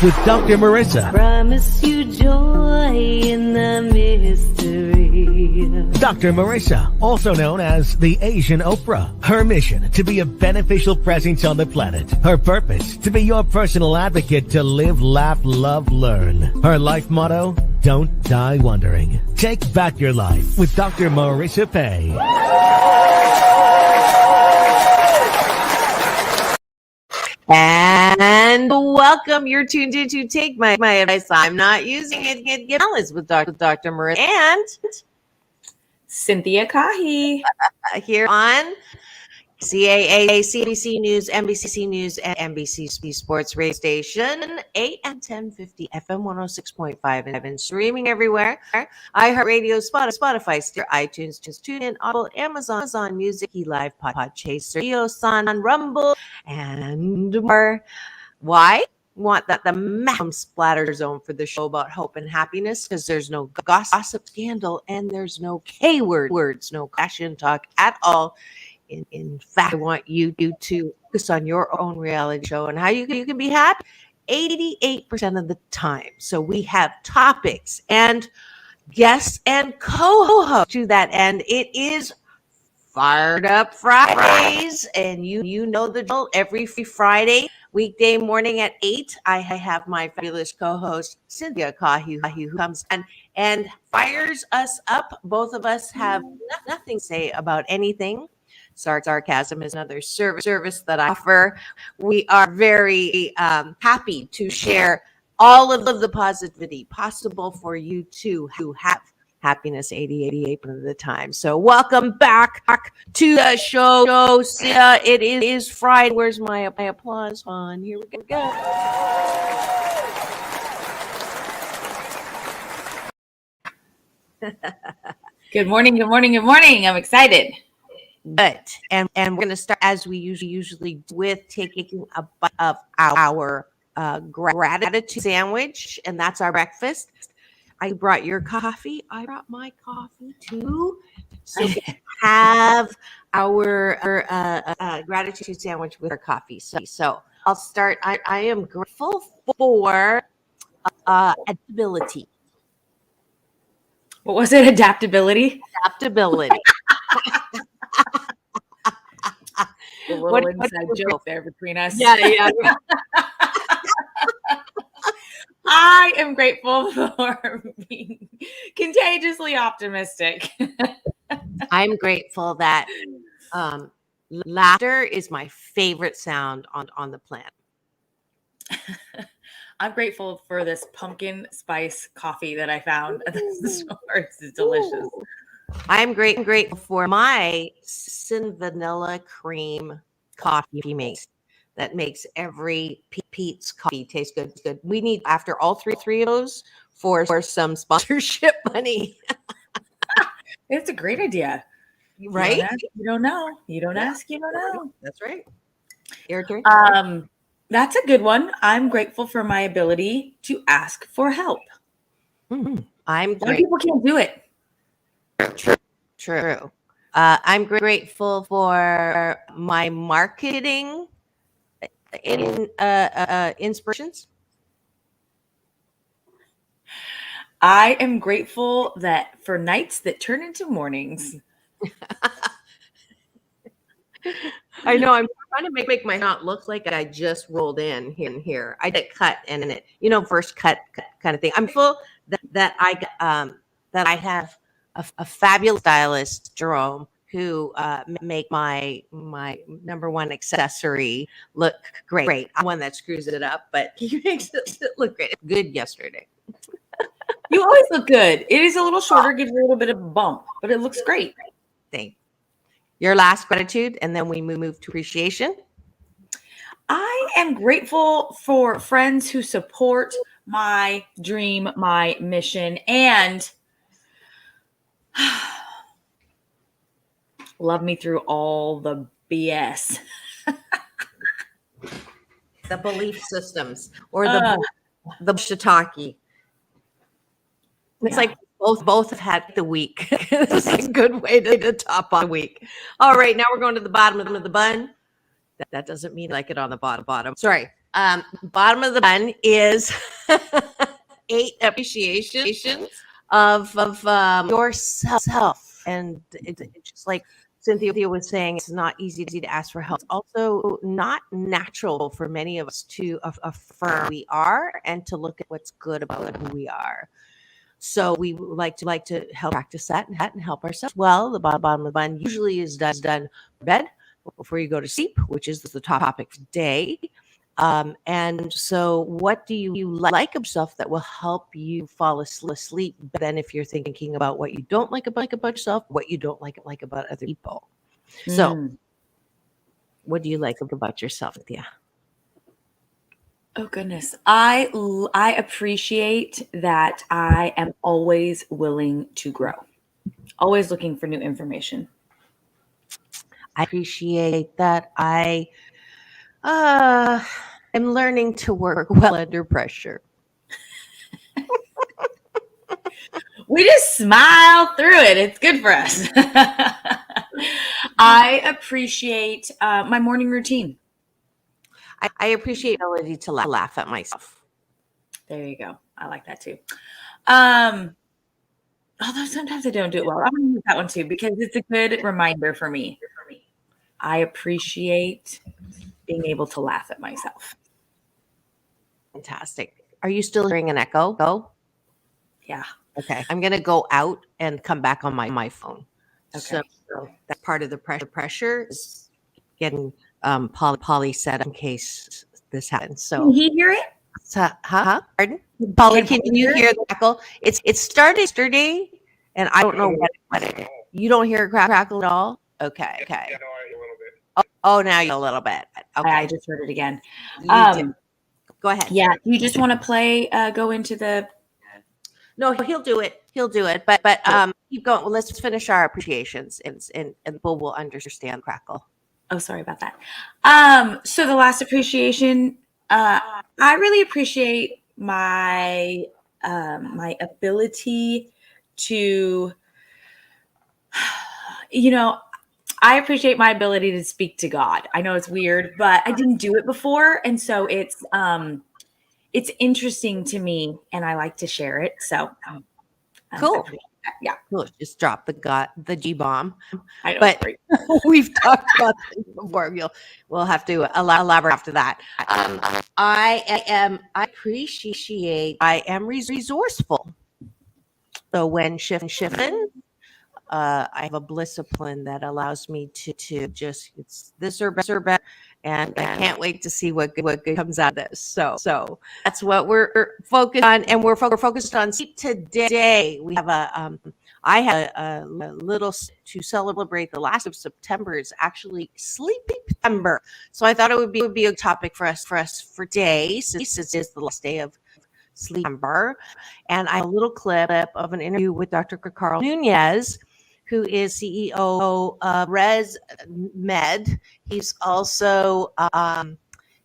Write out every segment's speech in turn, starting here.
with Dr. Marissa. Promise you joy in the mystery. Dr. Marissa, also known as the Asian Oprah. Her mission, to be a beneficial presence on the planet. Her purpose, to be your personal advocate to live, laugh, love, learn. Her life motto, don't die wondering. Take back your life with Dr. Marissa Pay. And welcome. You're tuned in to Take My Advice. I'm not using it. Get balance with Dr. Marissa and Cynthia Kahi here on CAA, CBC News, NBC News, and NBC Sports Radio Station, AM 1050, FM 106.5, and streaming everywhere. iHeartRadio, Spotify, Stitcher, iTunes, just tune in, Audible, Amazon Music, Live, Podchaser, Eoson, Rumble, and more. Why? Want that the maximum splatter zone for the show about hope and happiness, because there's no gossip, scandal, and there's no words, no fashion talk at all. In fact, I want you to focus on your own reality show and how you can be happy 88% of the time. So we have topics and guests and co-hosts to that end. It is Fired Up Fridays, and you know the drill. Every Friday, weekday morning at 8, I have my fabulous co-host, Cynthia Kahi, who comes and fires us up. Both of us have nothing to say about anything. Sarcasm is another service that I offer. We are very happy to share all of the positivity possible for you too, who have happiness 88% of the time. So welcome back to the show. It is Friday. Where's my applause on? Here we go. Good morning. I'm excited. Good. And we're going to start, as we usually do, with taking a bite of our gratitude sandwich, and that's our breakfast. I brought your coffee. I brought my coffee too. So we have our gratitude sandwich with our coffee. So I'll start. I am grateful for adaptability. What was it? Adaptability? Adaptability. A little inside joke there between us. Yeah. I am grateful for being contagiously optimistic. I'm grateful that laughter is my favorite sound on the planet. I'm grateful for this pumpkin spice coffee that I found at the store. It's delicious. I'm grateful for my cinnamon vanilla cream coffee mix that makes every Pete's coffee taste good. We need, after all three of those, for some sponsorship money. It's a great idea. Right? You don't know. You don't ask, you don't know. That's right. Your turn. That's a good one. I'm grateful for my ability to ask for help. I'm A lot of people can't do it. True. I'm grateful for my marketing inspirations. I am grateful that for nights that turn into mornings. I know, I'm trying to make my not look like I just rolled in here. I did cut and it, first cut kind of thing. I'm full that I have a fabulous stylist, Jerome, who make my number one accessory look great. I'm one that screws it up, but he makes it look great. Good yesterday. You always look good. It is a little shorter, gives you a little bit of a bump, but it looks great. Thank you. Your last gratitude, and then we move to appreciation. I am grateful for friends who support my dream, my mission, and love me through all the BS. The belief systems or the shiitake. It's like both have had the week. It's a good way to top on the week. All right, now we're going to the bottom of the bun. That doesn't mean like it on the bottom. Sorry, Bottom of the bun is 8 appreciations of yourself. And it's just like Cynthia was saying, it's not easy to ask for help. It's also not natural for many of us to affirm who we are and to look at what's good about who we are. So we like to help practice that and help ourselves. Well, the bottom of the bun usually is done in bed before you go to sleep, which is the topic for today. And so what do you like about yourself that will help you fall asleep? Then if you're thinking about what you don't like about yourself, what you don't like about other people. So what do you like about yourself, Thea? Oh goodness. I appreciate that I am always willing to grow. Always looking for new information. I appreciate that I am learning to work well under pressure. We just smile through it. It's good for us. I appreciate my morning routine. I appreciate the ability to laugh at myself. There you go. I like that too. Although sometimes I don't do it well. I'm going to use that one too because it's a good reminder for me. I appreciate being able to laugh at myself. Fantastic. Are you still hearing an echo? Go. Yeah. Okay. I'm going to go out and come back on my phone. Okay. So that's part of the pressure is getting Polly set up in case this happens. So can he hear it? Pardon? Polly, can you hear the crackle? It started yesterday, and I don't know what it is. You don't hear a crackle at all? Okay. Yeah, no, I hear a little bit. Oh, now you a little bit. Okay. I just heard it again. Go ahead. Yeah. Do you just want to play? Go into the. No, he'll do it. But keep going. Well, let's finish our appreciations, and we'll understand crackle. Oh, sorry about that. So the last appreciation, I really appreciate my my ability to, I appreciate my ability to speak to God. I know it's weird, but I didn't do it before, and so it's interesting to me, and I like to share it. So cool. Yeah, cool. Just drop the G bomb. I know, but we've talked about this before. We'll have to elaborate after that. I am resourceful. So when shifting, I have a bliss discipline that allows me to just it's this or better, and I can't wait to see what good comes out of this. So that's what we're focused on, and we're focused on sleep today. We have I had a little to celebrate the last of September is actually Sleep-tember. So I thought it would be a topic for us for today, since it is the last day of Sleep-tember. And I have a little clip of an interview with Dr. Carl Nunez, who is CEO of ResMed. He's also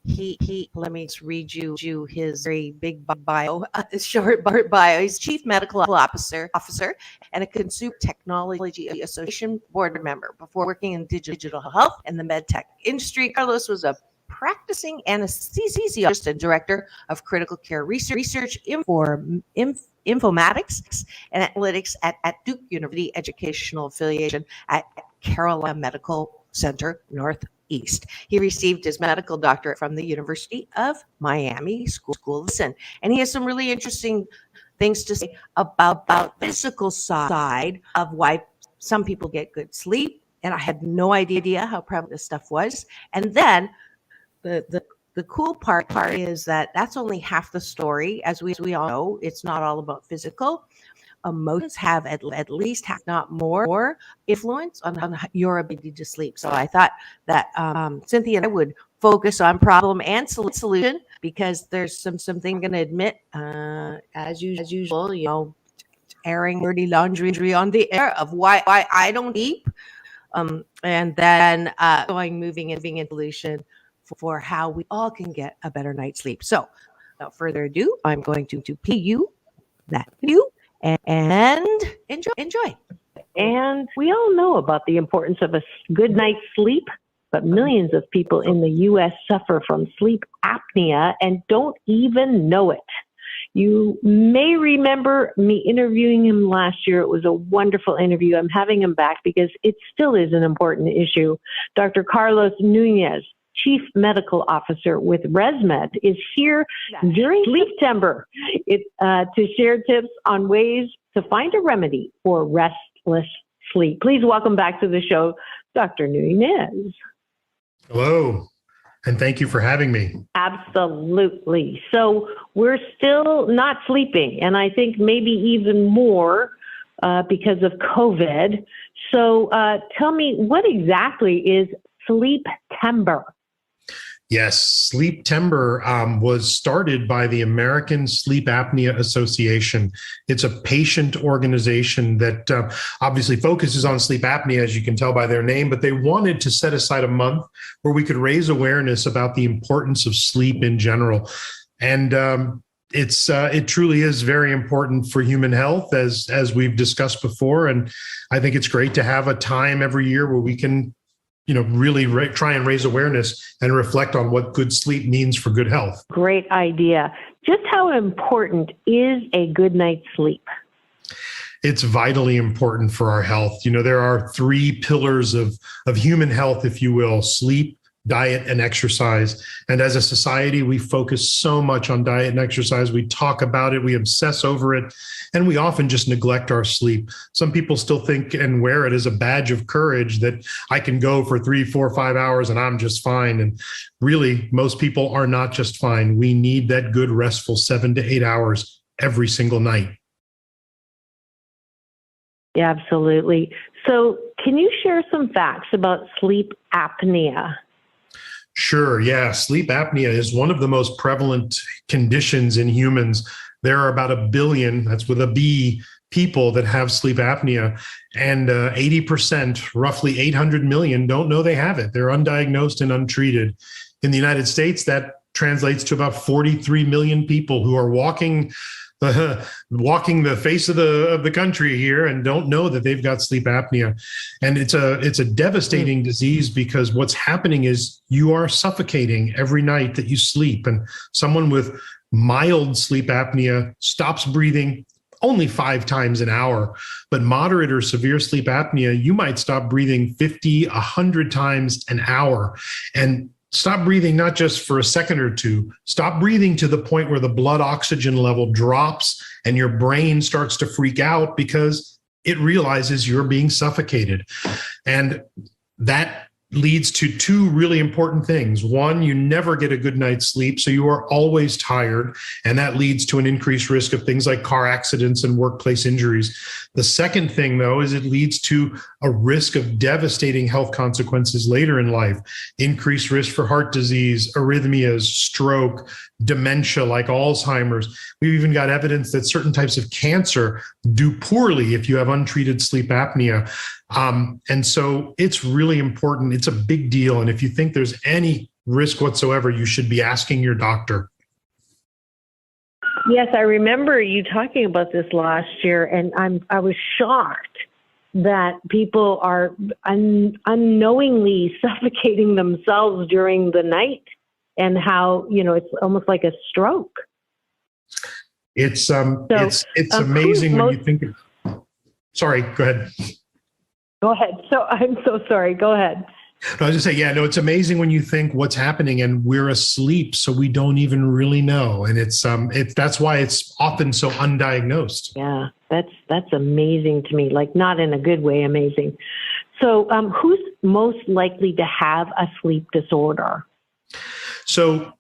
he let me just read you his very big bio, short bio. He's Chief Medical Officer and a Consumer Technology Association board member. Before working in digital health and the med tech industry, Carlos was a practicing anesthesiologist and director of critical care research informatics and analytics at Duke University Educational Affiliation at Carolina Medical Center Northeast. He received his medical doctorate from the University of Miami School of Medicine, and he has some really interesting things to say about the physical side of why some people get good sleep. And I had no idea how prevalent this stuff was. And then the cool part is that that's only half the story. As we all know, it's not all about physical. Emotions have at least half, not more, influence on your ability to sleep. So I thought that Cynthia and I would focus on problem and solution, because there's something I'm going to admit, as usual, airing dirty laundry on the air of why I don't sleep, and then moving into solution for how we all can get a better night's sleep. So without further ado, I'm going to pay you that you and enjoy. And we all know about the importance of a good night's sleep, but millions of people in the U.S. suffer from sleep apnea and don't even know it. You may remember me interviewing him last year. It was a wonderful interview. I'm having him back because it still is an important issue. Dr. Carlos Nunez, Chief Medical Officer with ResMed, is here during Sleeptember to share tips on ways to find a remedy for restless sleep. Please welcome back to the show, Dr. Nunez. Hello, and thank you for having me. Absolutely. So we're still not sleeping, and I think maybe even more because of COVID. So tell me, what exactly is Sleeptember? Yes, Sleeptember was started by the American Sleep Apnea Association. It's a patient organization that obviously focuses on sleep apnea, as you can tell by their name, but they wanted to set aside a month where we could raise awareness about the importance of sleep in general. And it truly is very important for human health, as we've discussed before. And I think it's great to have a time every year where we can really try and raise awareness and reflect on what good sleep means for good health. Great idea. Just how important is a good night's sleep? It's vitally important for our health. There are three pillars of human health, if you will: sleep, diet, and exercise. And as a society, we focus so much on diet and exercise. We talk about it, we obsess over it, and we often just neglect our sleep. Some people still think and wear it as a badge of courage that I can go for 3, 4, 5 hours and I'm just fine. And really, most people are not just fine. We need that good, restful 7 to 8 hours every single night. Yeah, absolutely. So can you share some facts about sleep apnea? Sure. Yeah. Sleep apnea is one of the most prevalent conditions in humans. There are about 1 billion, that's with a B, people that have sleep apnea, and 80%, roughly 800 million, don't know they have it. They're undiagnosed and untreated. In the United States, that translates to about 43 million people who are walking the face of the country here and don't know that they've got sleep apnea. And it's a devastating disease, because what's happening is you are suffocating every night that you sleep. And someone with mild sleep apnea stops breathing only 5 times an hour. But moderate or severe sleep apnea, you might stop breathing 50, 100 times an hour. And stop breathing not just for a second or two. Stop breathing to the point where the blood oxygen level drops and your brain starts to freak out because it realizes you're being suffocated. And that leads to 2 really important things. One, you never get a good night's sleep, so you are always tired, and that leads to an increased risk of things like car accidents and workplace injuries. The second thing, though, is it leads to a risk of devastating health consequences later in life: increased risk for heart disease, arrhythmias, stroke, dementia like Alzheimer's. We've even got evidence that certain types of cancer do poorly if you have untreated sleep apnea. And so it's really important. It's a big deal. And if you think there's any risk whatsoever, you should be asking your doctor. Yes, I remember you talking about this last year, and I was shocked that people are unknowingly suffocating themselves during the night, and how, it's almost like a stroke. It's amazing when you think of, sorry, go ahead. Go ahead. So I'm so sorry. Go ahead. I was just saying, it's amazing when you think what's happening and we're asleep, so we don't even really know. And that's why it's often so undiagnosed. Yeah, that's amazing to me. Like, not in a good way, amazing. So who's most likely to have a sleep disorder? So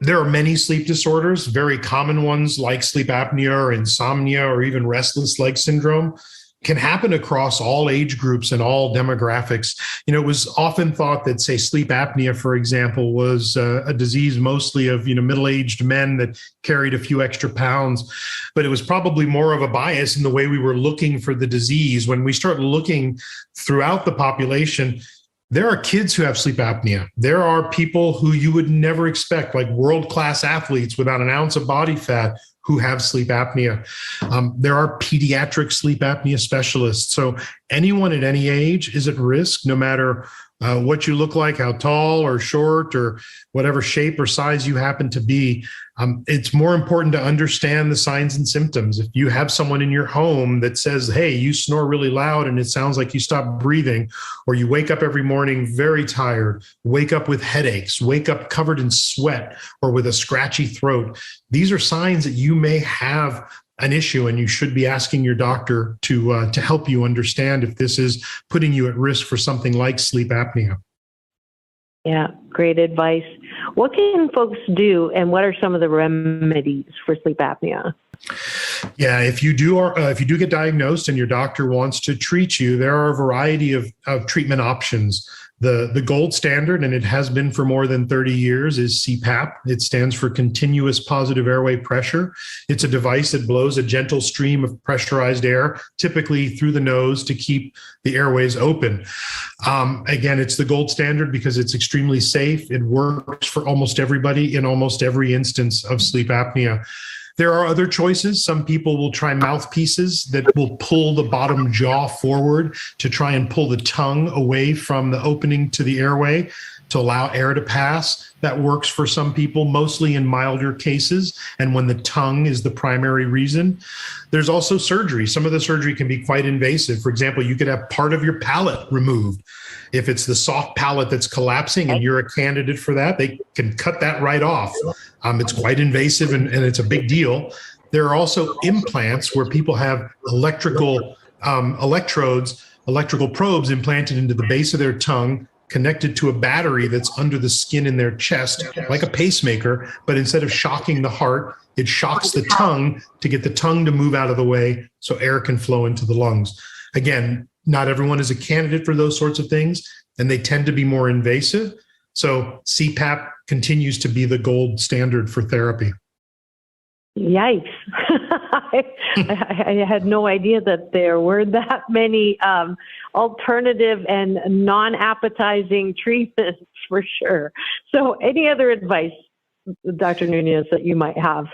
there are many sleep disorders, very common ones like sleep apnea or insomnia or even restless leg syndrome. Can happen across all age groups and all demographics. It was often thought that, say, sleep apnea, for example, was a disease mostly of, middle-aged men that carried a few extra pounds. But it was probably more of a bias in the way we were looking for the disease. When we start looking throughout the population, there are kids who have sleep apnea. There are people who you would never expect, like world-class athletes without an ounce of body fat, who have sleep apnea. There are pediatric sleep apnea specialists. So anyone at any age is at risk, no matter what you look like, how tall or short or whatever shape or size you happen to be. It's more important to understand the signs and symptoms. If you have someone in your home that says, hey, you snore really loud and it sounds like you stop breathing, or you wake up every morning very tired, wake up with headaches, wake up covered in sweat or with a scratchy throat, these are signs that you may have an issue, and you should be asking your doctor to help you understand if this is putting you at risk for something like sleep apnea. Yeah, great advice. What can folks do, and what are some of the remedies for sleep apnea? Yeah, if you do get diagnosed and your doctor wants to treat you, there are a variety of treatment options. The gold standard, and it has been for more than 30 years, is CPAP. It stands for continuous positive airway pressure. It's a device that blows a gentle stream of pressurized air, typically through the nose, to keep the airways open. Again, it's the gold standard because it's extremely safe. It works for almost everybody in almost every instance of sleep apnea. There are other choices. Some people will try mouthpieces that will pull the bottom jaw forward to try and pull the tongue away from the opening to the airway to allow air to pass. That works for some people, mostly in milder cases, and when the tongue is the primary reason. There's also surgery. Some of the surgery can be quite invasive. For example, you could have part of your palate removed. If it's the soft palate that's collapsing and you're a candidate for that, they can cut that right off. It's quite invasive and it's a big deal. There are also implants where people have electrical probes implanted into the base of their tongue, connected to a battery that's under the skin in their chest, like a pacemaker, but instead of shocking the heart, it shocks the tongue to get the tongue to move out of the way so air can flow into the lungs. Again, not everyone is a candidate for those sorts of things, and they tend to be more invasive. So CPAP continues to be the gold standard for therapy. Yikes. I had no idea that there were that many alternative and non-appetizing treatments, for sure. So any other advice, Dr. Nunez, that you might have?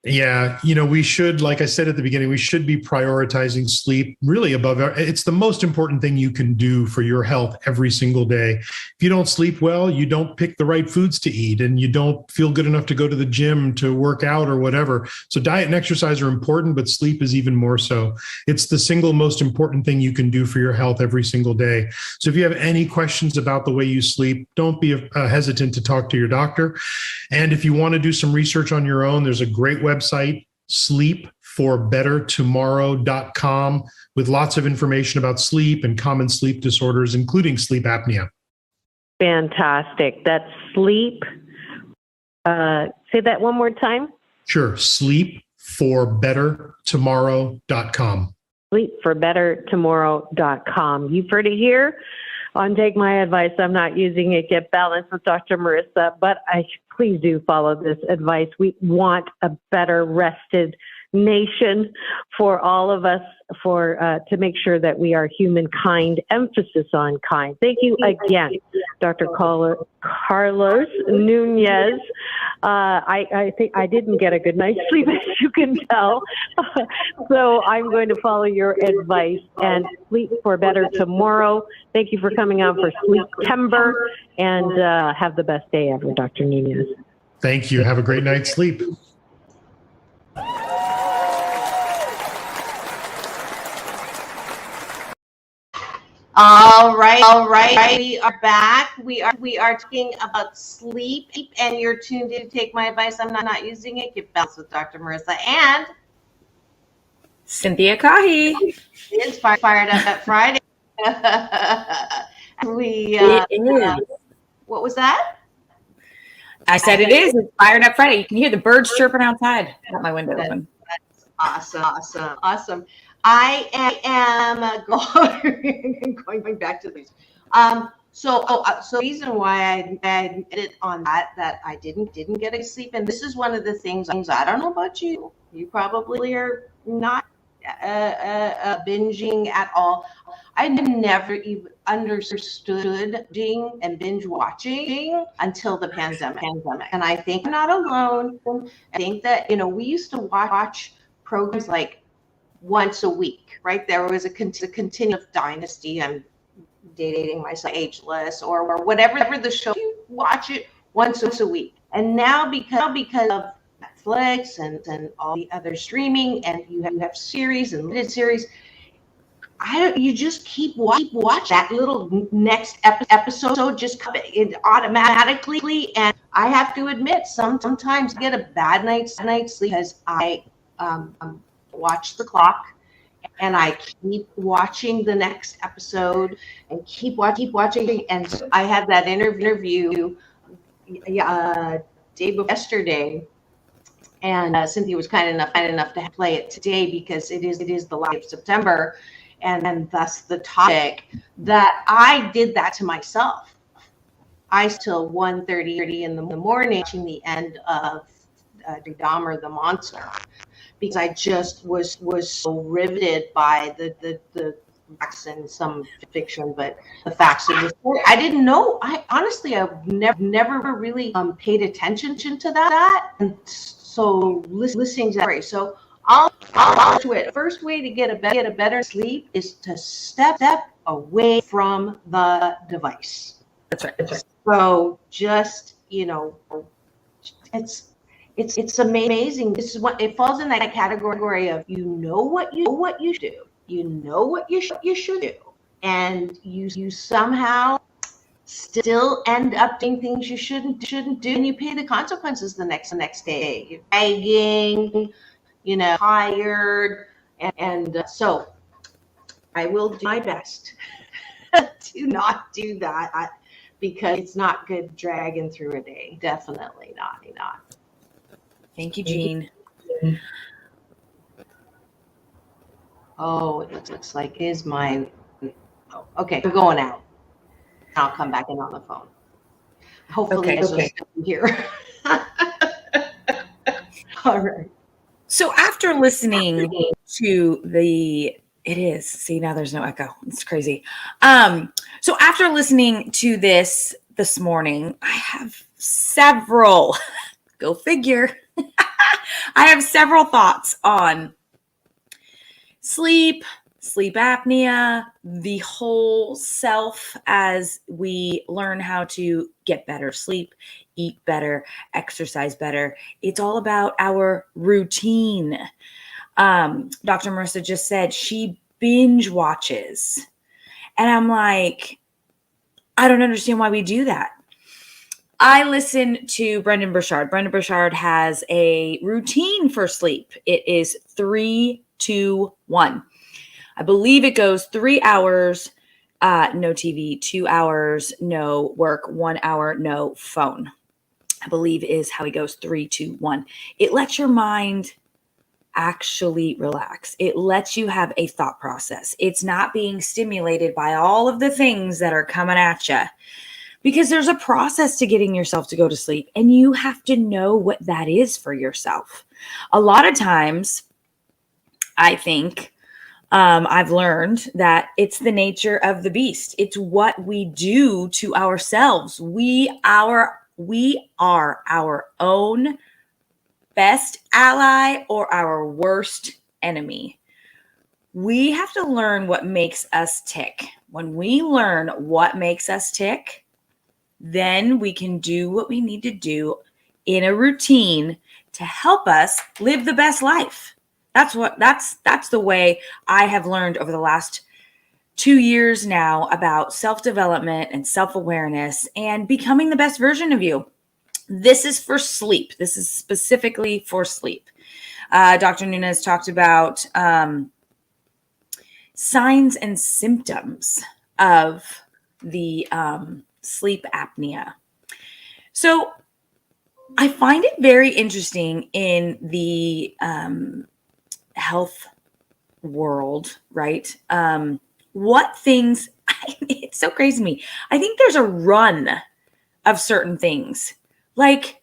Yeah, we should, like I said at the beginning, we should be prioritizing sleep really above. It's the most important thing you can do for your health every single day. If you don't sleep well, you don't pick the right foods to eat, and you don't feel good enough to go to the gym to work out or whatever. So diet and exercise are important, but sleep is even more so. It's the single most important thing you can do for your health every single day. So if you have any questions about the way you sleep, don't be hesitant to talk to your doctor. And if you want to do some research on your own, there's a great website, sleepforbettertomorrow.com, with lots of information about sleep and common sleep disorders, including sleep apnea. Fantastic. That's sleep. Say that one more time. Sure. Sleepforbettertomorrow.com. Sleepforbettertomorrow.com. You've heard it here on Take My Advice. I'm not using it. Get Balanced with Dr. Marissa, but please do follow this advice. We want a better rested nation for all of us, to make sure that we are humankind, emphasis on kind. Thank you again, Dr. Carlos Nunez. I think I didn't get a good night's sleep, as you can tell. So I'm going to follow your advice and sleep for better tomorrow. Thank you for coming on for Sleeptember, and have the best day ever, Dr. Nunez. Thank you. Have a great night's sleep. All right. We are back. We are talking about sleep, and you're tuned in to Take My Advice. I'm not using it. Get Balanced with Dr. Marissa and Cynthia Kahi. It's fired up at Friday. What was that? I said it is. It's fired up Friday. You can hear the birds chirping outside. Got my window open. That's awesome. I am going back to these. So the reason why I did on that I didn't get a sleep, and this is one of the things I don't know about you. You probably are not binging at all. I never even understood binging and binge watching until the pandemic. And I think I'm not alone. I think that, we used to watch programs like once a week, right? There was a continuous Dynasty. I'm Dating Myself Ageless or whatever the show, you watch it once a week. And now because of Netflix and all the other streaming, and you have series and limited series, you just keep watch that little next episode just come in automatically. And I have to admit, sometimes I get a bad night's sleep because I watch the clock and I keep watching the next episode and keep watching. And so I had that interview day before yesterday, and Cynthia was kind enough to play it today because it is the last of September, and thus the topic that I did that to myself. I till 1:30 in the morning watching the end of Dahmer the Monster, because I just was so riveted by the facts and some fiction, but the facts of the story. I didn't know. I've never really paid attention to that, and so listening to that story. So I'll do it. First way to get a better sleep is to step away from the device. That's right. So just, it's amazing. This is what it falls in that category of what you do. You know what you should do, and you somehow still end up doing things you shouldn't do, and you pay the consequences the next day. You're begging, tired, and so I will do my best to not do that, because it's not good dragging through a day. Definitely not. Thank you, Jean. Oh, it looks like is my. Oh, okay, we're going out. I'll come back in on the phone. Hopefully, this will still be here. All right. So after listening to now there's no echo. It's crazy. So after listening to this morning, I have several, go figure. I have several thoughts on sleep apnea, the whole self as we learn how to get better sleep, eat better, exercise better. It's all about our routine. Dr. Marissa just said she binge watches. And I'm like, I don't understand why we do that. I listen to Brendan Burchard. Brendan Burchard has a routine for sleep. It is 3, 2, 1. I believe it goes 3 hours, no TV, 2 hours, no work, 1 hour, no phone. I believe is how he goes 3, 2, 1. It lets your mind actually relax. It lets you have a thought process. It's not being stimulated by all of the things that are coming at you, because there's a process to getting yourself to go to sleep, and you have to know what that is for yourself. A lot of times, I think I've learned that it's the nature of the beast. It's what we do to ourselves. We are our own best ally or our worst enemy. We have to learn what makes us tick. When we learn what makes us tick, then we can do what we need to do in a routine to help us live the best life. That's the way I have learned over the last 2 years now about self-development and self-awareness and becoming the best version of you. This is for sleep. This is specifically for sleep. Dr. Nunez talked about signs and symptoms of the sleep apnea. So I find it very interesting in the health world, right? What things, it's so crazy to me. I think there's a run of certain things. Like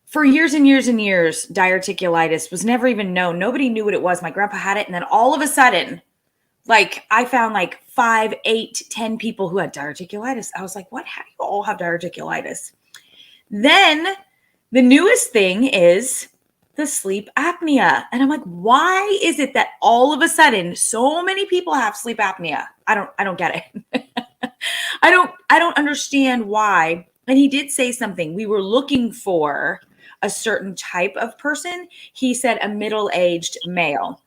for years and years and years, diverticulitis was never even known. Nobody knew what it was. My grandpa had it. And then all of a sudden, like I found like 5, 8, 10 people who had diverticulitis. I was like, what? How do you all have diverticulitis? Then the newest thing is the sleep apnea. And I'm like, why is it that all of a sudden so many people have sleep apnea? I don't get it. I don't understand why. And he did say something. We were looking for a certain type of person. He said a middle-aged male.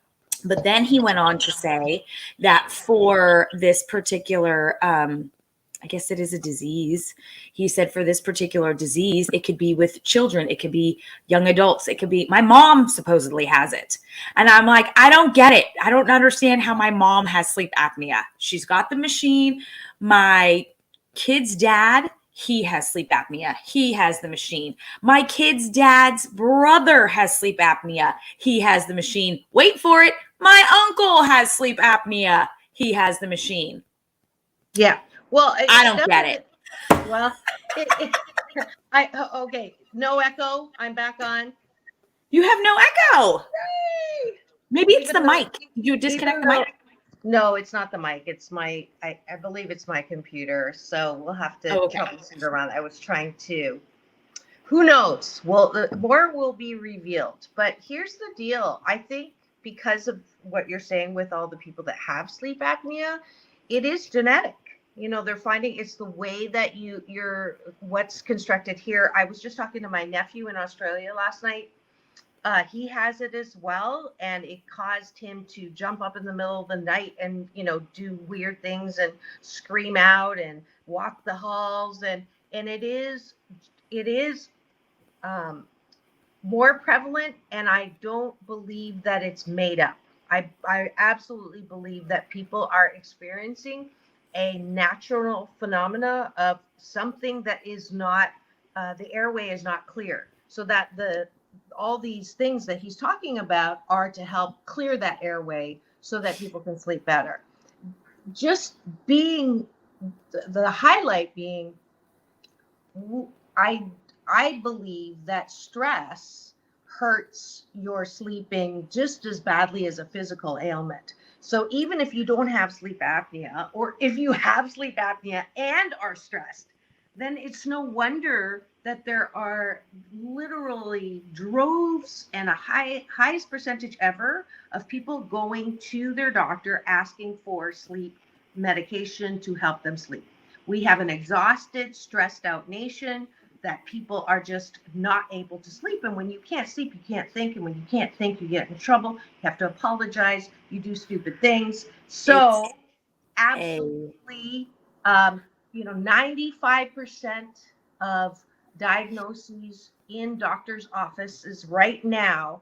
But then he went on to say that for this particular, I guess it is a disease. He said for this particular disease, it could be with children. It could be young adults. It could be, my mom supposedly has it. And I'm like, I don't get it. I don't understand how my mom has sleep apnea. She's got the machine. My kid's dad, he has sleep apnea. He has the machine. My kid's dad's brother has sleep apnea. He has the machine. Wait for it. My uncle has sleep apnea. He has the machine. Yeah. Well, I don't get it. Well, okay. No echo. I'm back on. You have no echo. Yay! Maybe it's Even the though- mic. Did you disconnect the even mic? No, it's not the mic. It's my, I believe it's my computer. So we'll have to troubleshoot around. I was trying to. Who knows? Well, more will be revealed. But here's the deal. I think because of what you're saying with all the people that have sleep apnea, it is genetic. You know, they're finding it's the way that you're what's constructed here. I was just talking to my nephew in Australia last night. He has it as well, and it caused him to jump up in the middle of the night and, you know, do weird things and scream out and walk the halls. And it is more prevalent, and I don't believe that it's made up. I absolutely believe that people are experiencing a natural phenomena of something that is not, the airway is not clear. So that all these things that he's talking about are to help clear that airway so that people can sleep better. Just being the highlight being, I believe that stress hurts your sleeping just as badly as a physical ailment. So even if you don't have sleep apnea, or if you have sleep apnea and are stressed, then it's no wonder that there are literally droves and a highest percentage ever of people going to their doctor asking for sleep medication to help them sleep. We have an exhausted, stressed out nation that people are just not able to sleep. And when you can't sleep, you can't think. And when you can't think, you get in trouble. You have to apologize. You do stupid things. So absolutely, 95% of diagnoses in doctors' offices right now,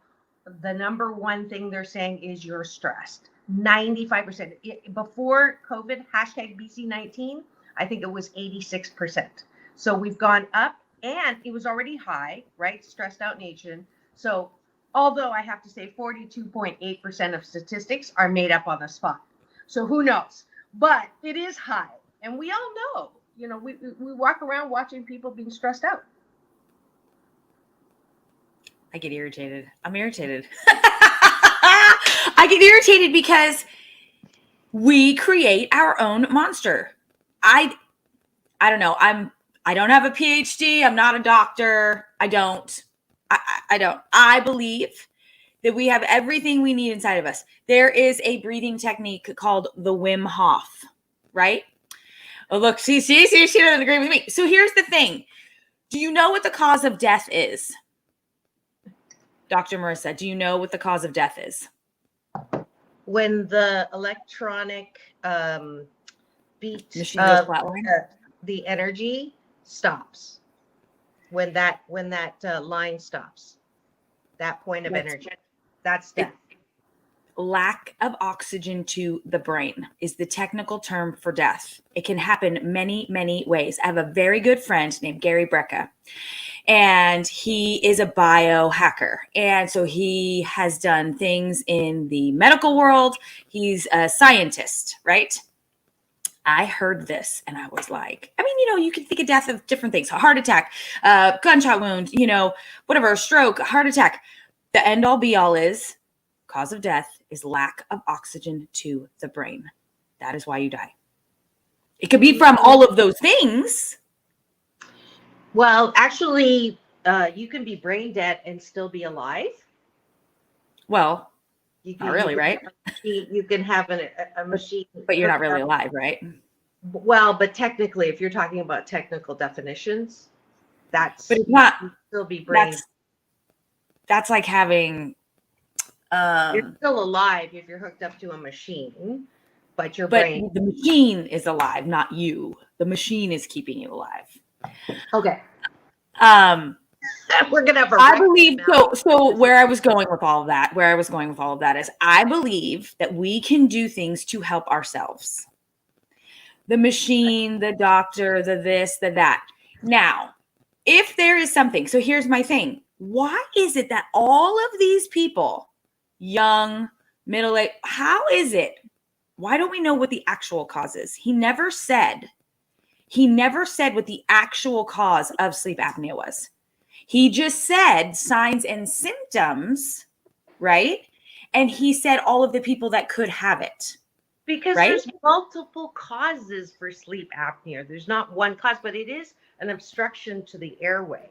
the number one thing they're saying is you're stressed. 95%. Before COVID, hashtag BC19, I think it was 86%. So we've gone up, and it was already high, right? Stressed out nation. So although I have to say 42.8% of statistics are made up on the spot. So who knows? But it is high. And we all know, we walk around watching people being stressed out. I get irritated. I'm irritated. I get irritated because we create our own monster. I don't know. I don't have a PhD. I'm not a doctor. I don't. I believe that we have everything we need inside of us. There is a breathing technique called the Wim Hof, right? Oh, look, see, she doesn't agree with me. So here's the thing. Do you know what the cause of death is? Dr. Marissa, do you know what the cause of death is? When the electronic beat machine goes flatline? The energy stops. When that line stops, that point of energy, that's death. Lack of oxygen to the brain is the technical term for death. It can happen many, many ways. I have a very good friend named Gary Brecka, and he is a biohacker. And so he has done things in the medical world. He's a scientist, right? I heard this and I was like, you can think of death of different things, a heart attack, gunshot wound, whatever, a stroke, a heart attack. The end all be all is cause of death is lack of oxygen to the brain. That is why you die. It could be from all of those things. Well, actually, you can be brain dead and still be alive. Well, not really, right? You can have a machine. But you're not really alive, right? Well, but technically, if you're talking about technical definitions, that's But it's not. you'd still be brain. That's like having. You're still alive if you're hooked up to a machine, but your But brain. the machine is alive, not you. The machine is keeping you alive. Okay. Um, We're gonna have a I record believe now. so where I was going with all of that is I believe that we can do things to help ourselves. The machine, the doctor, the this, the that. Now, if there is something, so here's my thing. Why is it that all of these people, young, middle-aged, how is it? Why don't we know what the actual cause is? He never said what the actual cause of sleep apnea was. He just said signs and symptoms, right? And he said all of the people that could have it. Because right? there's multiple causes for sleep apnea. There's not one cause, but it is an obstruction to the airway.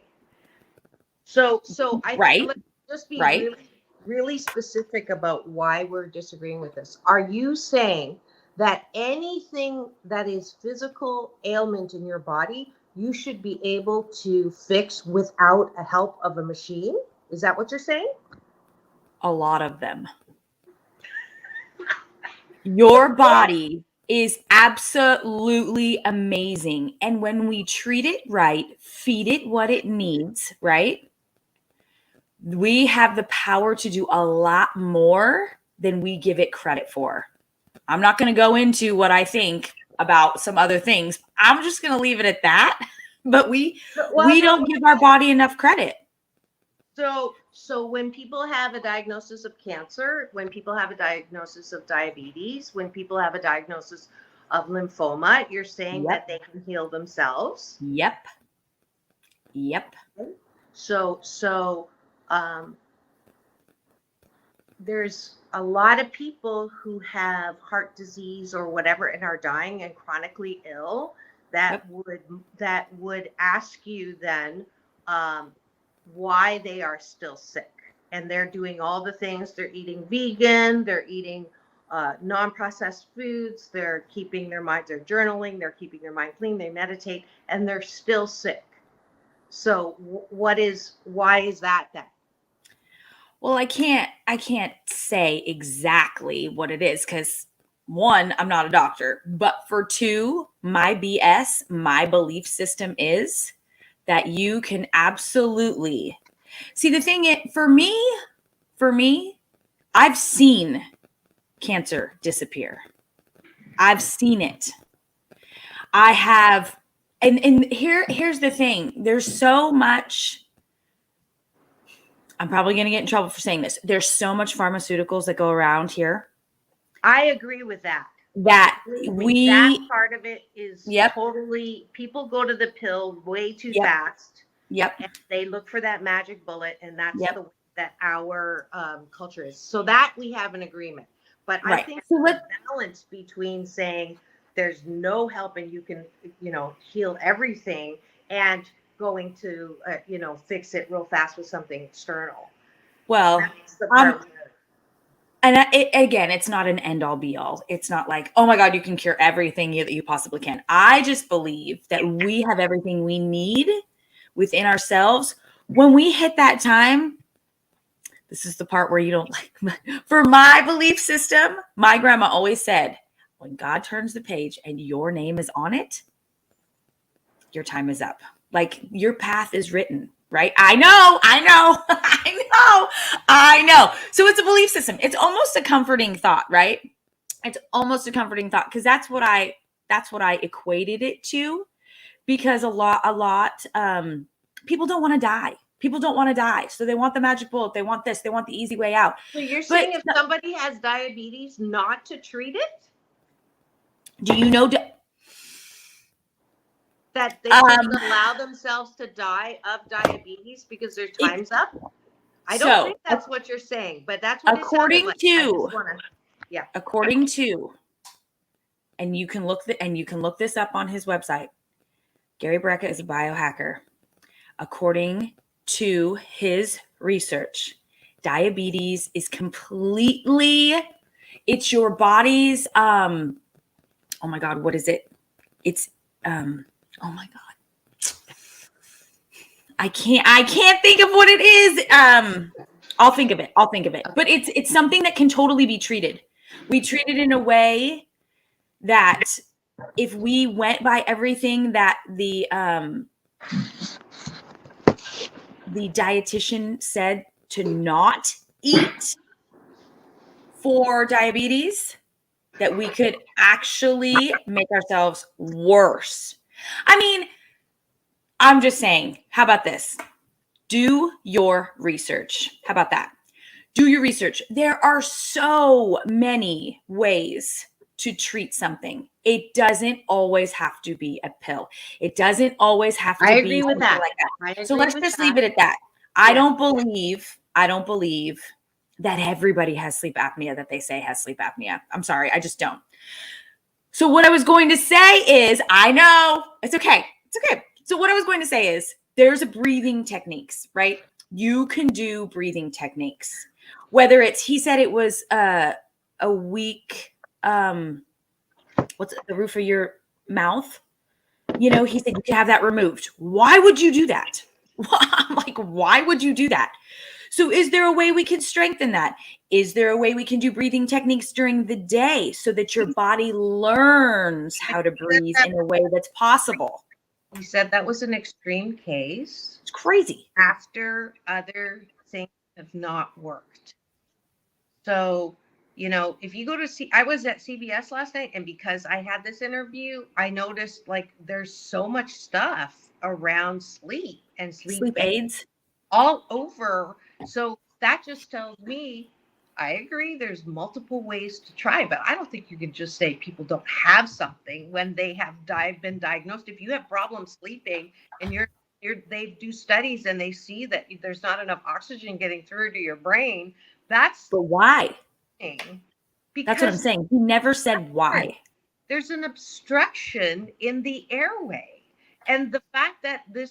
So I Right. let's just be Right. really, really specific about why we're disagreeing with this. Are you saying that anything that is physical ailment in your body, you should be able to fix without a help of a machine? Is that what you're saying? A lot of them. Your body is absolutely amazing. And when we treat it right, feed it what it needs, right? We have the power to do a lot more than we give it credit for. I'm not going to go into what I think about some other things. I'm just going to leave it at that. But we don't give our body enough credit. So when people have a diagnosis of cancer, when people have a diagnosis of diabetes, when people have a diagnosis of lymphoma, you're saying that they can heal themselves? Yep. So there's a lot of people who have heart disease or whatever and are dying and chronically ill that would ask you then why they are still sick. And they're doing all the things. They're eating vegan, they're eating non-processed foods, they're keeping their mind, they're journaling, they're keeping their mind clean, they meditate, and they're still sick. So why is that then? Well, I can't say exactly what it is because one, I'm not a doctor, but for two, my BS, my belief system is that you can absolutely see the thing. For me, I've seen cancer disappear. I've seen it. I have, and here's the thing. There's so much. I'm probably going to get in trouble for saying this. There's so much pharmaceuticals that go around here. I agree with that. That part of it is totally, people go to the pill way too fast. Yep. And they look for that magic bullet, and that's the way that our culture is. So that we have an agreement. But I think the balance between saying there's no help and you can, heal everything, and going to, fix it real fast with something external. Well, and again, it's not an end all be all. It's not like, oh my God, you can cure everything that you possibly can. I just believe that we have everything we need within ourselves. When we hit that time, this is the part where you don't like, for my belief system, my grandma always said, when God turns the page and your name is on it, your time is up. Like your path is written, right? I know. So it's a belief system. It's almost a comforting thought, right? It's almost a comforting thought because that's what I equated it to. Because a lot, people don't want to die. People don't want to die. So they want the magic bullet. They want this. They want the easy way out. So you're saying if somebody has diabetes, not to treat it? Do you know that they shouldn't allow themselves to die of diabetes because their time's up? I don't think that's what you're saying, but that's what according it to. Like. According to, and you can look this up on his website. Gary Brecka is a biohacker. According to his research, diabetes is completely, it's your body's, oh my God, what is it? it's oh my God. I can't think of what it is. I'll think of it. But it's something that can totally be treated. We treat it in a way that if we went by everything that the dietitian said to not eat for diabetes, that we could actually make ourselves worse. I mean, I'm just saying, how about this? Do your research. How about that? Do your research. There are so many ways to treat something. It doesn't always have to be a pill. It doesn't always have to I be agree with something that. like that. So let's just leave it at that. I don't believe that everybody has sleep apnea that they say has sleep apnea. I'm sorry, I just don't. So what I was going to say is, I know, it's okay. So what I was going to say is, there's a breathing techniques, right? You can do breathing techniques. Whether it's, he said it was a weak, what's the roof of your mouth? You know, he said you can have that removed. Why would you do that? I'm like, why would you do that? So is there a way we can strengthen that? Is there a way we can do breathing techniques during the day so that your body learns how to breathe in a way that's possible? He said that was an extreme case. It's crazy. After other things have not worked. So, you know, if you go to I was at CVS last night, and because I had this interview, I noticed like there's so much stuff around sleep and sleep aids all over. So that just tells me, I agree, there's multiple ways to try, but I don't think you can just say people don't have something when they have been diagnosed. If you have problems sleeping and they do studies and they see that there's not enough oxygen getting through to your brain, that's but why? Because that's what I'm saying. He never said why. There's an obstruction in the airway, and the fact that the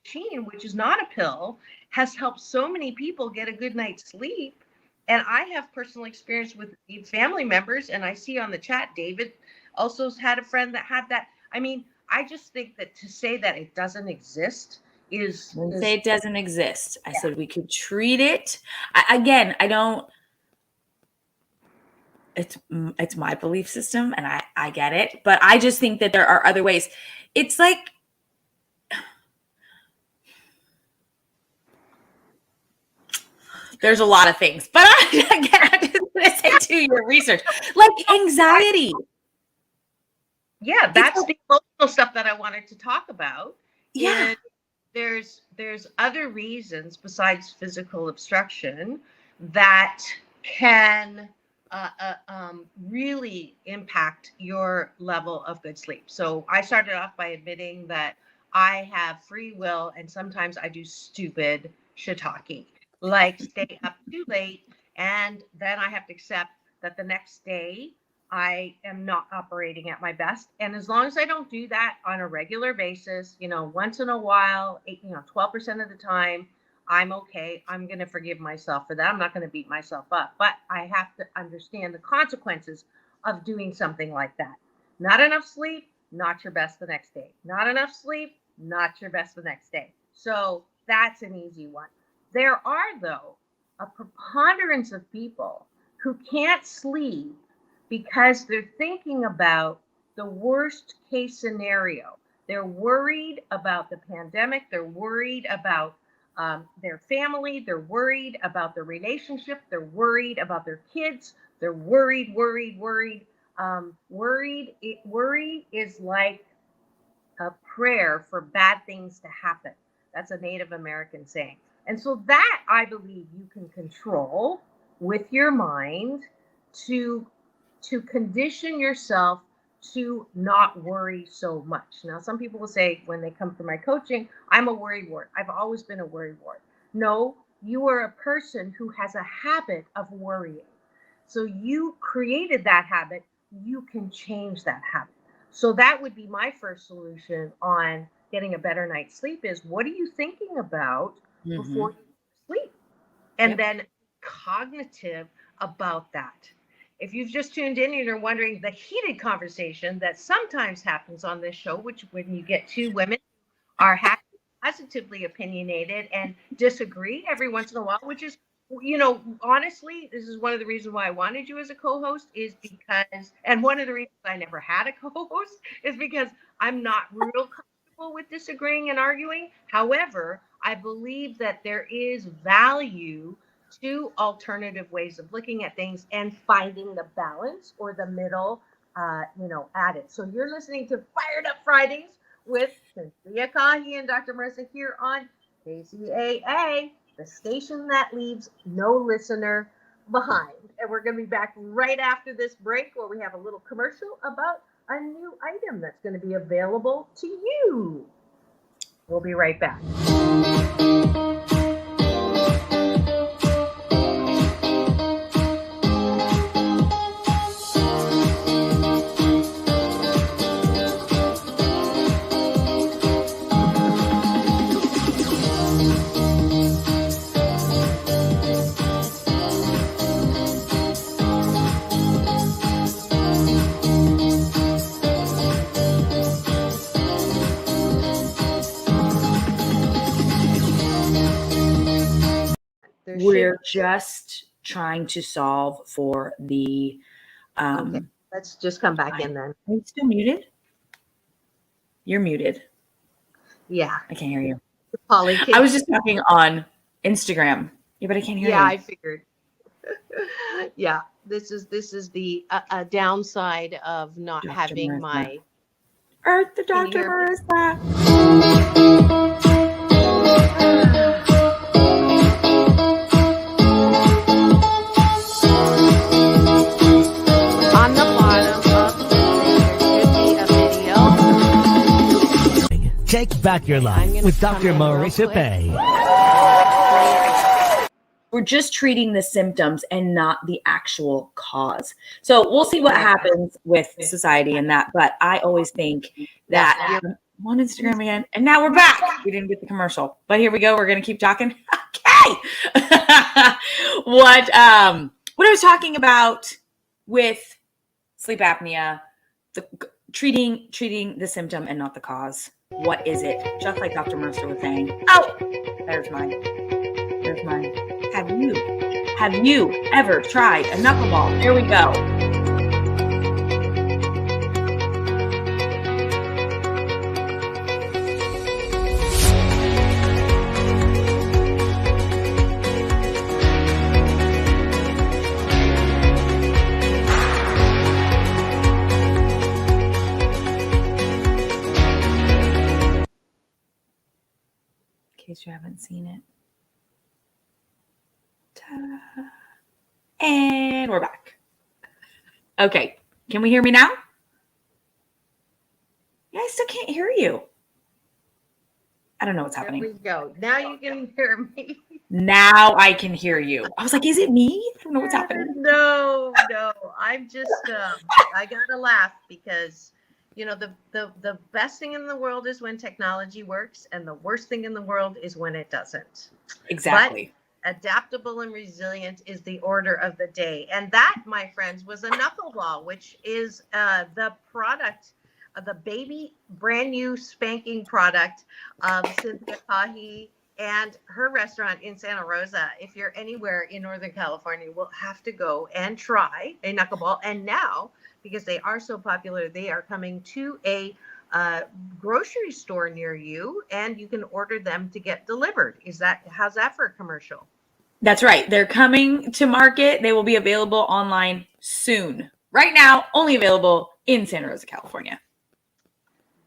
machine, which is not a pill, has helped so many people get a good night's sleep. And I have personal experience with family members, and I see on the chat, David also had a friend that had that. I mean, I just think that to say that it doesn't exist is... say it doesn't exist. I said we could treat it. I don't... It's my belief system, and I get it, but I just think that there are other ways. It's like... There's a lot of things, but I'm just going to say to your research, like anxiety. Yeah, that's the emotional stuff that I wanted to talk about. Yeah. And there's other reasons besides physical obstruction that can really impact your level of good sleep. So I started off by admitting that I have free will, and sometimes I do stupid shiitake, like stay up too late, and then I have to accept that the next day I am not operating at my best. And as long as I don't do that on a regular basis, you know, once in a while, 12% of the time, I'm okay. I'm going to forgive myself for that. I'm not going to beat myself up, but I have to understand the consequences of doing something like that. Not enough sleep, not your best the next day. Not enough sleep, not your best the next day. So that's an easy one. There are, though, a preponderance of people who can't sleep because they're thinking about the worst case scenario. They're worried about the pandemic. They're worried about their family. They're worried about their relationship. They're worried about their kids. They're worried. Worry is like a prayer for bad things to happen. That's a Native American saying. And so that, I believe, you can control with your mind to condition yourself to not worry so much. Now, some people will say when they come for my coaching, I'm a worry wart. I've always been a worry wart. No, you are a person who has a habit of worrying. So you created that habit. You can change that habit. So that would be my first solution on getting a better night's sleep is, what are you thinking about before you sleep? And then cognitive about that. if you've just tuned in and you're wondering the heated conversation that sometimes happens on this show, which when you get two women are positively opinionated and disagree every once in a while, which is, honestly, this is one of the reasons why I wanted you as a co-host, is because, and one of the reasons I never had a co-host is because I'm not real comfortable with disagreeing and arguing. However, I believe that there is value to alternative ways of looking at things and finding the balance or the middle, at it. So you're listening to Fired Up Fridays with Cynthia Kahi and Dr. Marissa here on KCAA, the station that leaves no listener behind. And we're going to be back right after this break where we have a little commercial about a new item that's going to be available to you. We'll be right back. We're just trying to solve for the. Okay, let's just come back in then. Are you still muted? You're muted. Yeah. I can't hear you. Polly, I was just talking on Instagram. Yeah, but I can't hear you. Yeah, I figured. Yeah, this is the downside of not Dr. having Marissa. my Earth, the Can you Dr. hear me? Marissa. on the bottom of the screen, there should be a video. Take back your life with Dr. Marissa Pay. We're just treating the symptoms and not the actual cause. So we'll see what happens with society and that. But I always think that I'm on Instagram again. And now we're back. We didn't get the commercial, but here we go. We're going to keep talking. Okay. What I was talking about with sleep apnea, treating the symptom and not the cause. What is it? Just like Dr. Mercer was saying. Oh, there's mine. There's mine. Have you ever tried a knuckleball? There we go. In case you haven't seen it. And we're back. Okay. Can we hear me now? Yeah, I still can't hear you. I don't know what's happening. There we go. Now you can hear me. Now I can hear you. I was like, is it me? I don't know what's happening. No. I'm just, I gotta laugh because, the best thing in the world is when technology works, and the worst thing in the world is when it doesn't. Exactly. But adaptable and resilient is the order of the day. And that, my friends, was a knuckleball, which is the product, the baby brand new spanking product of Cynthia Kahi and her restaurant in Santa Rosa. If you're anywhere in Northern California, we'll have to go and try a knuckleball. And now, because they are so popular, they are coming to a grocery store near you, and you can order them to get delivered. How's that for a commercial? That's right. They're coming to market. They will be available online soon. Right now, only available in Santa Rosa, California.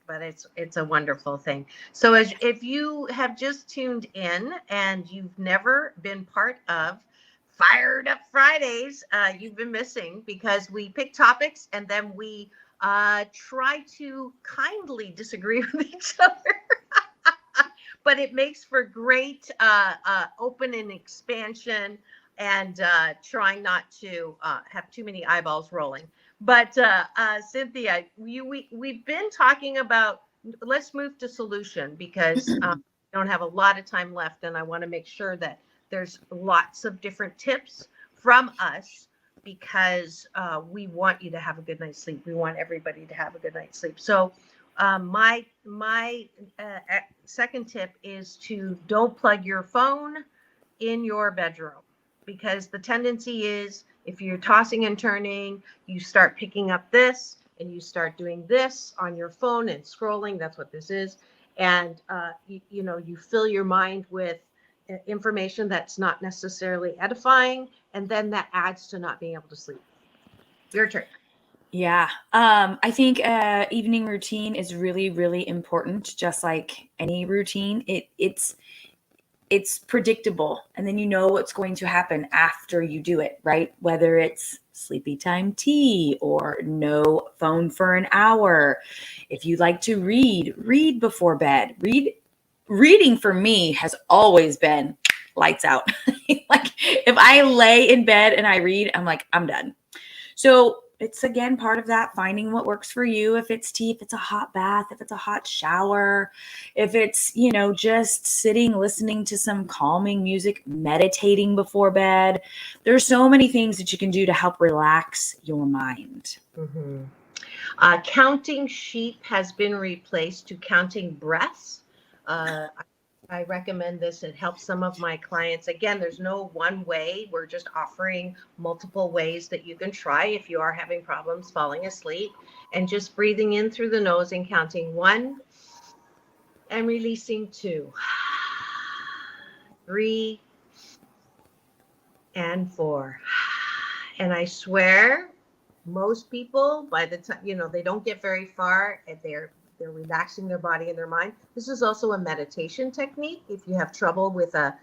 But it's a wonderful thing. So if you have just tuned in and you've never been part of Fired Up Fridays, you've been missing, because we pick topics and then we try to kindly disagree with each other. But it makes for great open and expansion, and trying not to have too many eyeballs rolling. But Cynthia, we've been talking about, let's move to solution, because we don't have a lot of time left, and I want to make sure that there's lots of different tips from us. because we want you to have a good night's sleep. We want everybody to have a good night's sleep. So my second tip is to don't plug your phone in your bedroom, because the tendency is, if you're tossing and turning, you start picking up this and you start doing this on your phone and scrolling. That's what this is. And you fill your mind with information that's not necessarily edifying, and then that adds to not being able to sleep. Your turn. Yeah. I think evening routine is really, really important. Just like any routine, it's predictable, and then you know what's going to happen after you do it, right? Whether it's sleepy time tea or no phone for an hour. If you like to read before bed. Reading for me has always been lights out. Like if I lay in bed and I read, I'm like, I'm done. So it's, again, part of that, finding what works for you. If it's tea, if it's a hot bath, if it's a hot shower, if it's, just sitting, listening to some calming music, meditating before bed. There's so many things that you can do to help relax your mind. Mm-hmm. Counting sheep has been replaced to counting breaths. I recommend this. It helps some of my clients. Again, there's no one way. We're just offering multiple ways that you can try if you are having problems falling asleep, and just breathing in through the nose and counting 1 and releasing 2, 3, and 4. And I swear, most people, by the time, they don't get very far, and they're relaxing their body and their mind. This is also a meditation technique. If you have trouble with a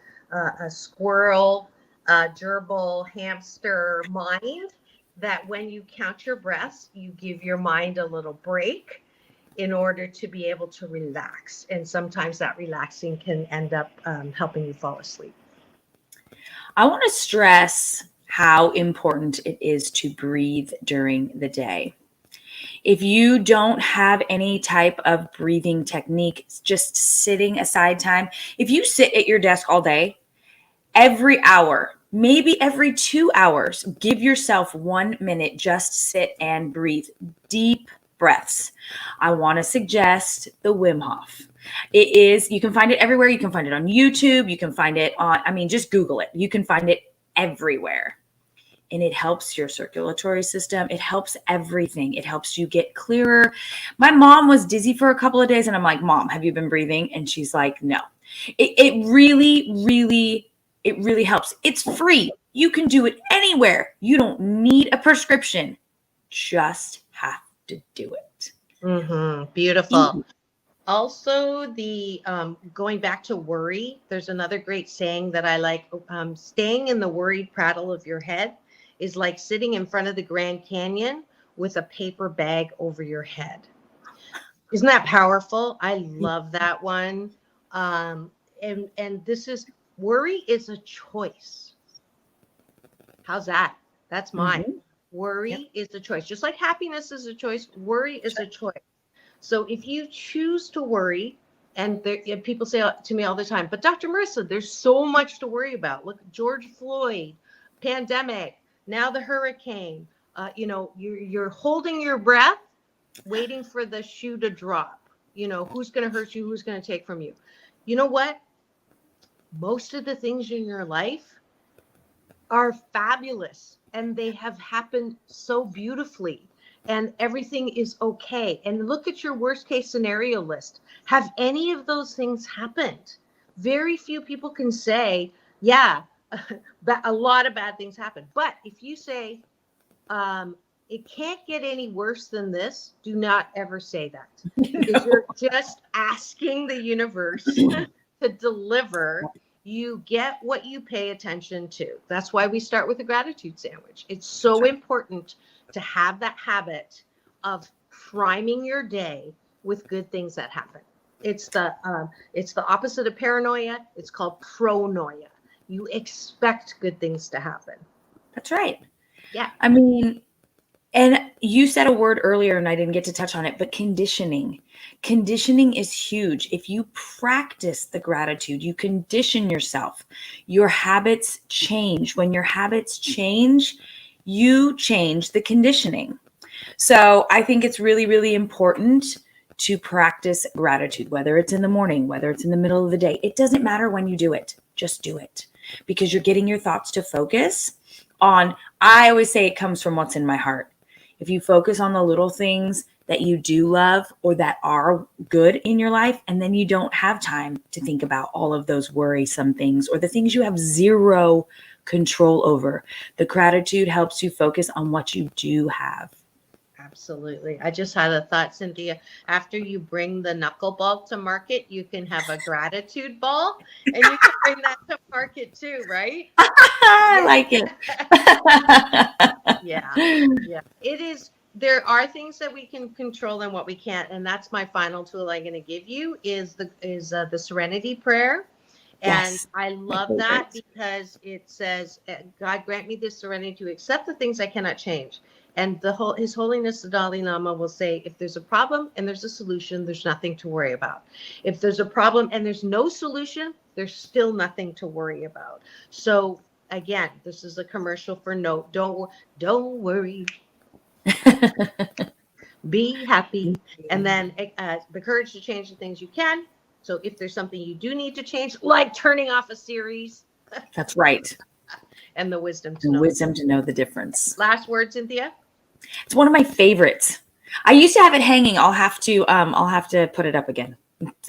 squirrel, gerbil, hamster mind, that when you count your breaths, you give your mind a little break in order to be able to relax. And sometimes that relaxing can end up helping you fall asleep. I want to stress how important it is to breathe during the day. If you don't have any type of breathing technique, just sitting aside time, if you sit at your desk all day, every hour, maybe every 2 hours, give yourself 1 minute, just sit and breathe. Deep breaths. I want to suggest the Wim Hof. You can find it everywhere. You can find it on YouTube. You can find it on, just Google it. You can find it everywhere. And it helps your circulatory system. It helps everything. It helps you get clearer. My mom was dizzy for a couple of days, and I'm like, Mom, have you been breathing? And she's like, no. It really helps. It's free. You can do it anywhere. You don't need a prescription. Just have to do it. Mm-hmm. Beautiful. Also, the going back to worry, there's another great saying that I like. Staying in the worried prattle of your head is like sitting in front of the Grand Canyon with a paper bag over your head. Isn't that powerful? I love that one. And this is, worry is a choice. How's that? That's mine. Mm-hmm. Worry is a choice. Just like happiness is a choice, worry is a choice. So if you choose to worry, and people say to me all the time, but Dr. Marissa, there's so much to worry about. Look, George Floyd, pandemic, now the hurricane. You're holding your breath, waiting for the shoe to drop. Who's going to hurt you? Who's going to take from you? You know what? Most of the things in your life are fabulous, and they have happened so beautifully, and everything is okay. And look at your worst case scenario list. Have any of those things happened? Very few people can say, yeah, a lot of bad things happen. But if you say, it can't get any worse than this, do not ever say that. Because you're just asking the universe to deliver. You get what you pay attention to. That's why we start with a gratitude sandwich. It's so important to have that habit of priming your day with good things that happen. It's the opposite of paranoia. It's called pronoia. You expect good things to happen. That's right. Yeah. And you said a word earlier and I didn't get to touch on it, but conditioning. Conditioning is huge. If you practice the gratitude, you condition yourself, your habits change. When your habits change, you change the conditioning. So I think it's really, really important to practice gratitude, whether it's in the morning, whether it's in the middle of the day. It doesn't matter when you do it, just do it, because you're getting your thoughts to focus on, I always say it comes from what's in my heart. If you focus on the little things that you do love or that are good in your life, and then you don't have time to think about all of those worrisome things or the things you have zero control over. The gratitude helps you focus on what you do have. Absolutely. I just had a thought, Cynthia. After you bring the knuckleball to market, you can have a gratitude ball, and you can bring that to market too, right? I like it. Yeah. Yeah. It is. There are things that we can control and what we can't, and that's my final tool I'm going to give you is the Serenity Prayer. And Yes. I love that because it says, God grant me the serenity to accept the things I cannot change. And His Holiness the Dalai Lama will say, if there's a problem and there's a solution, there's nothing to worry about. If there's a problem and there's no solution, there's still nothing to worry about. So again, this is a commercial for don't worry, be happy, and then the courage to change the things you can. So if there's something you do need to change, like turning off a series, That's right. and the wisdom to And know. wisdom to know the difference. Last word, Cynthia. It's one of my favorites. I used to have it hanging. I'll have to put it up again.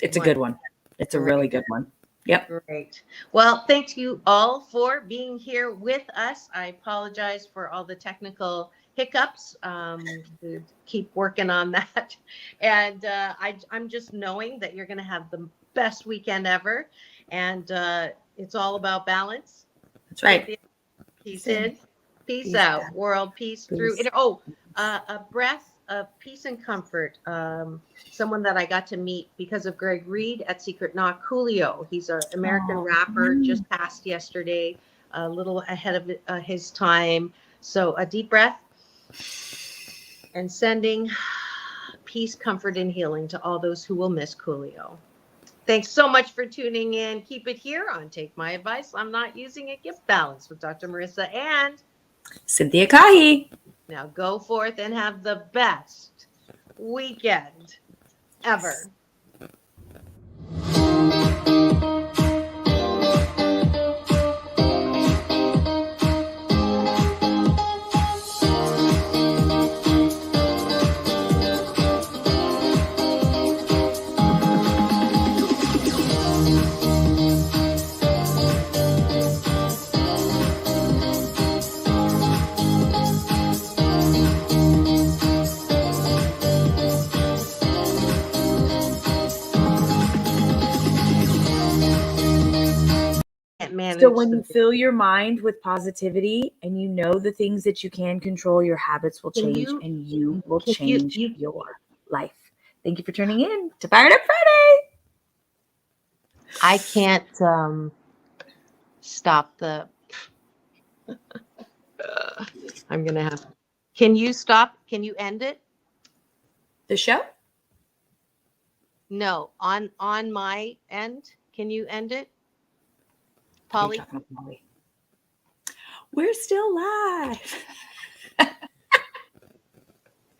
It's a good one. It's a really good one. Yep. Great. Well, thank you all for being here with us. I apologize for all the technical hiccups. Keep working on that. And I'm just knowing that you're going to have the best weekend ever. And it's all about balance. That's right. Peace in, peace out. World peace through it. Oh, a breath of peace and comfort. Someone that I got to meet because of Greg Reed at Secret Knock, Coolio. He's an American rapper, just passed yesterday, a little ahead of his time. So a deep breath and sending peace, comfort, and healing to all those who will miss Coolio. Thanks so much for tuning in. Keep it here on Take My Advice. I'm Not Using It. Gift Balance with Dr. Marissa and Cynthia Kahi. Now go forth and have the best weekend ever. So when you fill your mind with positivity and you know the things that you can control, your habits will change and you will change your life. Thank you for tuning in to Fired Up Friday. I can't stop the I'm going to have. Can you stop? Can you end it? The show? No, on my end. Can you end it? Polly? We're still live.